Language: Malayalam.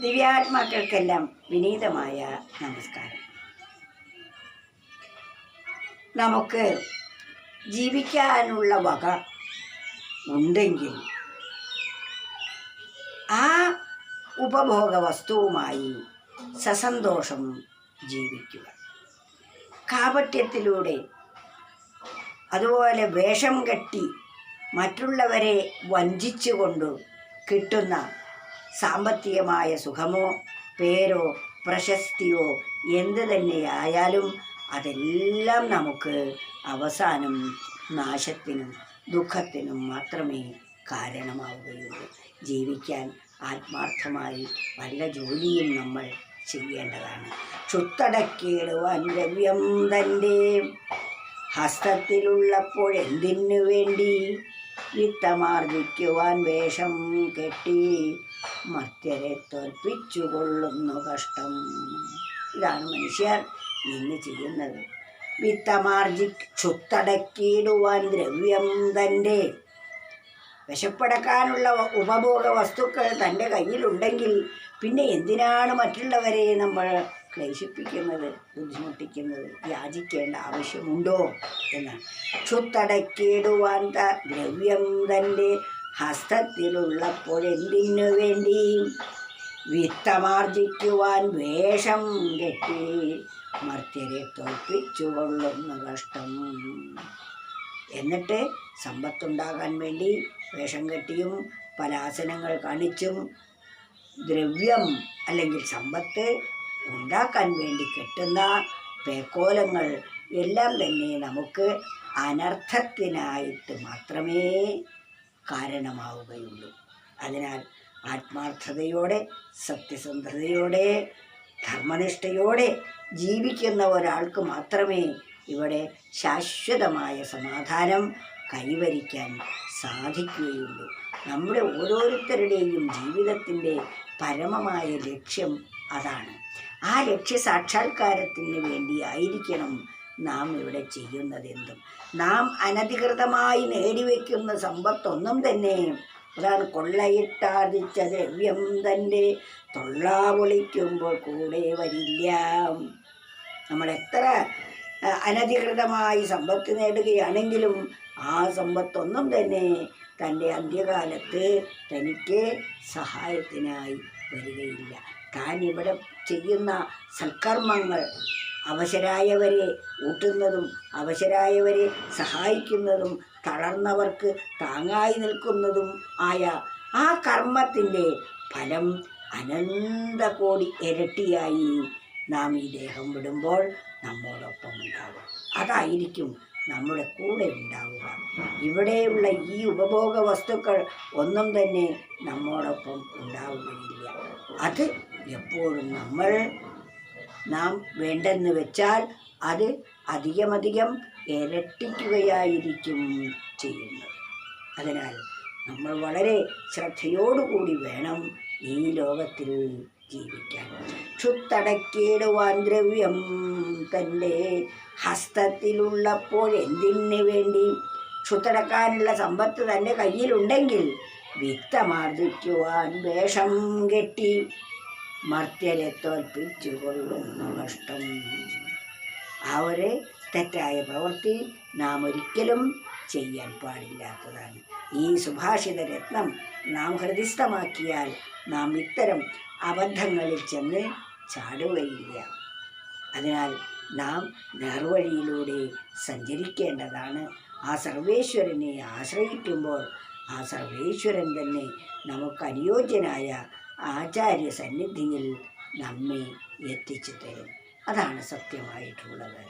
ദിവ്യാത്മാക്കൾക്കെല്ലാം വിനീതമായ നമസ്കാരം. നമുക്ക് ജീവിക്കാനുള്ള വക ഉണ്ടെങ്കിൽ ആ ഉപഭോഗ വസ്തുവുമായി സസന്തോഷം ജീവിക്കുക. കാപട്യത്തിലൂടെ അതുപോലെ വേഷം കെട്ടി മറ്റുള്ളവരെ വഞ്ചിച്ചുകൊണ്ട് കിട്ടുന്ന സാമ്പത്തികമായ സുഖമോ പേരോ പ്രശസ്തിയോ എന്ത് തന്നെയായാലും അതെല്ലാം നമുക്ക് അവസാനം നാശത്തിനും ദുഃഖത്തിനും മാത്രമേ കാരണമാവുകയുള്ളൂ. ജീവിക്കാൻ ആത്മാർത്ഥമായി വല്ല ജോലിയും നമ്മൾ ചെയ്യേണ്ടതാണ്. ക്ഷുത്തടക്കിയിടുവാൻ ദ്രവ്യം തൻ്റെ ഹസ്തത്തിലുള്ളപ്പോഴെന്തിനു വേണ്ടി വിത്തമാർജിക്കുവാൻ വേഷം കെട്ടി മർത്യരെ തോൽപ്പിച്ചുകൊള്ളുന്നു കഷ്ടം. ഇതാണ് മനുഷ്യർ ഇന്ന് ചെയ്യുന്നത്. ക്ഷുത്തടക്കിയിടുവാൻ ദ്രവ്യം തൻ്റെ വിശപ്പടക്കാനുള്ള ഉപഭോഗ വസ്തുക്കൾ തൻ്റെ കയ്യിലുണ്ടെങ്കിൽ പിന്നെ എന്തിനാണ് മറ്റുള്ളവരെ നമ്മൾ ക്ലേശിപ്പിക്കുന്നത്, ബുദ്ധിമുട്ടിക്കുന്നത്? യാചിക്കേണ്ട ആവശ്യമുണ്ടോ എന്നാണ്. ക്ഷുത്തടക്കിയിടുവാൻ ദ്രവ്യം തൻ്റെ ഹസ്തത്തിലുള്ളപ്പോഴെന്തിനു വേണ്ടി വിത്തമാർജിക്കുവാൻ വേഷം കെട്ടി മർത്യരെ തോൽപ്പിച്ചുകൊള്ളുന്ന കഷ്ടം. എന്നിട്ട് സമ്പത്തുണ്ടാകാൻ വേണ്ടി വേഷം കെട്ടിയും പലാസനങ്ങൾ കാണിച്ചും ദ്രവ്യം അല്ലെങ്കിൽ സമ്പത്ത് ഉണ്ടാക്കാൻ വേണ്ടി കെട്ടുന്ന പേക്കോലങ്ങൾ എല്ലാം തന്നെ നമുക്ക് അനർത്ഥത്തിനായിട്ട് മാത്രമേ കാരണമാവുകയുള്ളൂ. അതിനാൽ ആത്മാർത്ഥതയോടെ സത്യസന്ധതയോടെ ധർമ്മനിഷ്ഠയോടെ ജീവിക്കുന്ന ഒരാൾക്ക് മാത്രമേ ഇവിടെ ശാശ്വതമായ സമാധാനം കൈവരിക്കാൻ സാധിക്കുകയുള്ളൂ. നമ്മുടെ ഓരോരുത്തരുടെയും ജീവിതത്തിൻ്റെ പരമമായ ലക്ഷ്യം അതാണ്. ആ ലക്ഷ്യ സാക്ഷാത്കാരത്തിന് വേണ്ടിയായിരിക്കണം നാം ഇവിടെ ചെയ്യുന്നതെന്തും. നാം അനധികൃതമായി നേടിവെക്കുന്ന സമ്പത്തൊന്നും തന്നെ അതാണ് കൊള്ളയിട്ടാർജിച്ച ദ്രവ്യം തൻ്റെ തൊള്ളാ പൊളിക്കുമ്പോൾ കൂടെ വരില്ല. നമ്മളെത്ര അനധികൃതമായി സമ്പത്ത് നേടുകയാണെങ്കിലും ആ സമ്പത്തൊന്നും തന്നെ തൻ്റെ അന്ത്യകാലത്ത് തനിക്ക് സഹായത്തിനായി വരികയില്ല. താൻ ഇവിടെ ചെയ്യുന്ന സൽക്കർമ്മങ്ങൾ അവശരായവരെ ഊട്ടുന്നതും അവശരായവരെ സഹായിക്കുന്നതും തളർന്നവർക്ക് താങ്ങായി നിൽക്കുന്നതും ആയ ആ കർമ്മത്തിൻ്റെ ഫലം അനന്തകോടി ഇരട്ടിയായി നാം ഈ ദേഹം വിടുമ്പോൾ നമ്മോടൊപ്പം ഉണ്ടാവുക. അതായിരിക്കും നമ്മുടെ കൂടെ ഉണ്ടാവുക. ഇവിടെയുള്ള ഈ ഉപഭോഗ വസ്തുക്കൾ ഒന്നും തന്നെ നമ്മോടൊപ്പം ഉണ്ടാവുകയില്ല. അത് എപ്പോഴും നാം വേണ്ടെന്ന് വെച്ചാൽ അത് അധികമധികം ഇരട്ടിക്കുകയായിരിക്കും ചെയ്യുന്നത്. അതിനാൽ നമ്മൾ വളരെ ശ്രദ്ധയോടുകൂടി വേണം ഈ ലോകത്തിൽ ജീവിക്കാൻ. ക്ഷുത്തടക്കിയിടുവാൻ ദ്രവ്യം തൻ്റെ ഹസ്തത്തിലുള്ളപ്പോഴെന്തിനു വേണ്ടി ക്ഷുത്തടക്കാനുള്ള സമ്പത്ത് തൻ്റെ കയ്യിലുണ്ടെങ്കിൽ വിത്തമാർജിക്കുവാൻ വേഷം കെട്ടി മർത്യരെ തോൽപ്പിച്ചുകൊള്ളുന്ന കഷ്ടം. ആ ഒരു തെറ്റായ പ്രവൃത്തി നാം ഒരിക്കലും ചെയ്യാൻ പാടില്ലാത്തതാണ്. ഈ സുഭാഷിത രത്നം നാം ഹൃദിസ്ഥമാക്കിയാൽ നാം ഇത്തരം അബദ്ധങ്ങളിൽ ചെന്ന് ചാടുകയില്ല. അതിനാൽ നാം നേർവഴിയിലൂടെ സഞ്ചരിക്കേണ്ടതാണ്. ആ സർവേശ്വരനെ ആശ്രയിക്കുമ്പോൾ ആ സർവേശ്വരൻ തന്നെ നമുക്ക് അനുയോജ്യനായ ആചാര്യ സന്നിധിയിൽ നമ്മെ എത്തിച്ചു തരും. അതാണ് സത്യമായിട്ടുള്ളത്.